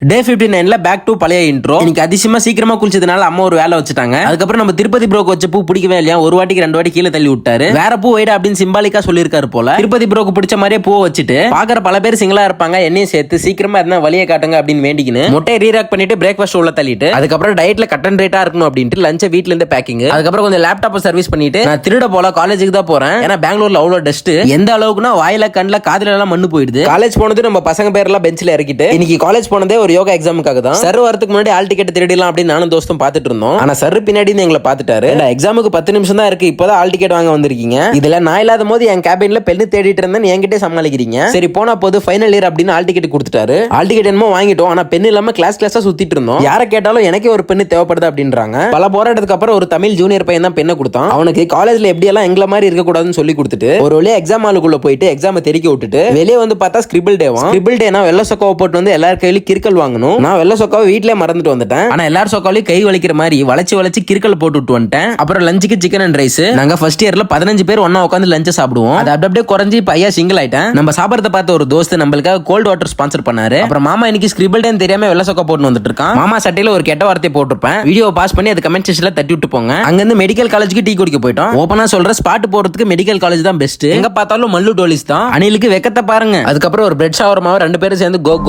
Day 59ல back to பழைய intro. இன்னைக்கு அதிசயமா சீக்கிரமா குளிச்சதுனால அம்மா ஒரு வேலை வச்சுட்டாங்க. அதுக்கப்புறம் நம்ம திருப்பதி ப்ரோக்கு வச்ச பூ பிடிக்கவே இல்லையா, ஒரு வாட்டிக்கு 2 வாட்டி கீழே தள்ளி விட்டாரு. வேற பூ வைடா அப்படின்னு சிம்பாலிக்கா சொல்லியிருக்காரு போல. திருப்பதி ப்ரோக்கு பிடிச்ச மாதிரியே பூ வச்சுட்டு பாக்குற பல பேர் சிங்கிளா இருப்பாங்க, என்னையும் சேர்த்து சீக்கிரமா இருந்தா வழியை காட்டுங்க அப்படின்னு வேண்டிக்கின்னு மொட்டையை ரீராக் பண்ணிட்டு பிரேக்ஃபாஸ்ட் உள்ள தள்ளிட்டு அதுக்கப்புறம் டயட்ல கட் அண்ட் ரைட்டா இருக்கணும் அப்படின்ட்டு லஞ்ச வீட்ல இருந்து பேக்கிங். அதுக்கப்புறம் கொஞ்சம் லேப்டாப் சர்வீஸ் பண்ணிட்டு நான் திருட போல காலேஜுக்கு தான் போறேன். ஏன்னா பெங்களூர்ல அவ்வளவு டஸ்ட், எந்த அளவுக்குன்னா வாயில கண்ணில் காதுல எல்லாம் மண்ணு போயிடுது. காலேஜ் போனது நம்ம பசங்க பேரெல்லாம் பெஞ்சில இறக்கிட்டு இன்னைக்கு காலேஜ் போனதே ஒரு யோகா எக்ஸாமுக்காக தான். சர் வரதுக்கு முன்னாடி ஆல் டிக்கெட் திருடிடலாம் அப்படின்னு நானும் தோஸ்தும் பார்த்துட்டு இருந்தோம். ஆனா சர் பின்னாடி எங்களை பார்த்துட்டாரு. எக்ஸாமுக்கு 10 நிமிஷம் தான் இருக்கு, இப்பதான் ஆல் டிக்கெட் வாங்க வந்திருக்கீங்க, இதுல நான் இல்லாத போது என் கேபின்ல பெண்ணு தேடிட்டு இருந்தேன் என்கிட்ட சமாளிக்கிறீங்க. சரி போனா போது ஃபைனல் இயர் அப்படின்னு ஆல் டிக்கெட் கொடுத்துட்டாரு. ஆல் டிக்கெட் என்னமோ வாங்கிட்டோம், ஆனா பெண் இல்லாம கிளாஸா சுத்திட்டு இருந்தோம். யாரை கேட்டாலும் எனக்கே ஒரு பெண்ணு தேவைப்படுது அப்படின்றாங்க. பல போராட்டத்துக்கு அப்புறம் ஒரு தமிழ் ஜூனியர் பையன் தான் பெண்ணை கொடுத்தான். அவனுக்கு காலேஜ்ல எப்படி எல்லாம் எங்களை மாதிரி இருக்க கூடாதுன்னு சொல்லி கொடுத்துட்டு ஒரு வழியா எக்ஸாம் ஹாலுக்குள்ள போயிட்டு எக்ஸாம் தெரிக்க விட்டுட்டு வெளியே வந்து பார்த்தா ஸ்கிரிபிள் டேவா. ஸ்கிரிபிள் டேனா வெள்ள சொக்காவை போட்டு வந்து எல்லார் கையிலும் கிறுக்கல் வாங்கணும். நான் வெள்ள சொக்காவை வீட்லயே மறந்துட்டு வந்துட்டேன். ஆனா எல்லாரும் சொக்காலையும் கை வலிக்கிற மாதிரி வளைச்சு கிறுக்கல் போட்டு விட்டு வந்துட்டேன். அப்புறம் லஞ்சுக்கு சிக்கன் அண்ட் ரைஸ். நாங்க ஃபர்ஸ்ட் இயர்ல 15 பேர் ஒண்ணா உட்காந்து லஞ்ச் சாப்பிடுவோம். அது அப்படியே குறைஞ்சி இப்ப ஐயா சிங்கிள் ஆயிட்டேன். நம்ம சாப்பிடறத பார்த்த ஒரு தோஸ்து நம்மளுக்காக கோல்ட் வாட்டர் ஸ்பான்சர் பண்ணாரு. அப்புறம் மாமா இன்னைக்கு ஸ்கிரிபிள் டேன்னு தெரியாம வெள்ள சொக்கா போட்டு வந்துட்டு இருக்கான். மாமா சட்டையில ஒரு கெட்ட வார்த்தை போட்டிருப்பேன், வீடியோ பாஸ் பண்ணி அது கமெண்ட் செக்ஷன்ல தட்டி விட்டு போங்க. அங்க இருந்து மெடிக்கல் காலேஜுக்கு டீ குடிக்க போயிட்டோம். ஓபனா சொல்ற ஸ்பாட் போறதுக்கு மெடிக்கல் காலேஜ் தான் பெஸ்ட். எங்க பார்த்தாலும் மல்லு டோலிஸ் தான். அணிலுக்கு வெக்கத்தை பாருங்க. அதுக்கப்புறம் ஒரு பிரெட் ஷவர்மாவை 2 பேரும் சேர்ந்து கோக்.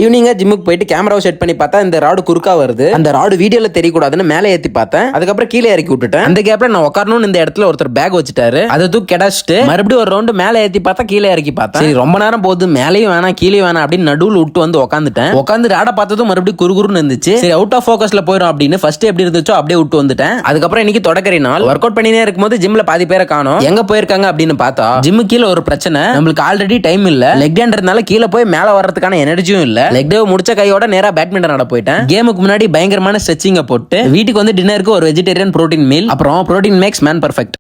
ஈவினிங்கா ஜிம்முக்கு போயிட்டு கேமராவை செட் பண்ணி பார்த்தா இந்த ராடு குறுக்கா வருது. அந்த ராடு வீடியோல தெரியக்கூடாதுன்னு மேலே ஏத்தி பார்த்தேன். அதுக்கப்புறம் கீழே இறக்கி விட்டுட்டேன். அந்த கேப்ல நான் உட்காரணும்னு இந்த இடத்துல ஒருத்தர் பேக் வச்சுட்டாரு. அதை தூக்கி கிடச்சிட்டு மறுபடியும் ஒரு ரவுண்டு மேலே ஏத்தி பார்த்தா கீழே இறக்கி பார்த்தேன். சரி ரொம்ப நேரம் போகுது, மேலேயும் வேணாம் கீழே வேணாம் அப்படின்னு நடுவில் விட்டு வந்து உட்காந்துட்டேன். உட்காந்து ராட பார்த்ததும் மறுபடியும் குறுகுறுன்னு இருந்துச்சு. சரி அவுட் ஆஃப் ஃபோக்கஸ்ல போயிடும் அப்படின்னு ஃபர்ஸ்ட் எப்படி இருந்துச்சோ அப்படியே விட்டு வந்துட்டேன். அதுக்கப்புறம் இன்னைக்கு தொடக்கறி நாள். ஒர்க் அவுட் பண்ணினே இருக்கும்போது ஜிம்ல பாதி பேரை காணோம், எங்க போயிருக்காங்க அப்படின்னு பார்த்தா ஜிம்மு கீழே ஒரு பிரச்சனை. நம்மளுக்கு ஆல்ரெடி டைம் இல்ல, லெக் டேன்றதுனால கீழே போய் மேலே வர்றதுக்கான எனர்ஜியும் இல்ல. லெக் டே முடிச்ச கையோட நேரா பேட்மிண்டன் ஆட போயிட்டேன். கேமுக்கு முன்னாடி பயங்கரமான ஸ்ட்ரெச்சிங்க போட்டு வீட்டுக்கு வந்து டின்னருக்கு ஒரு வெஜிடேரியன் புரோட்டீன் மீல். அப்புறம் புரோட்டீன் மேக்ஸ் மேன் பர்ஃபெக்ட்.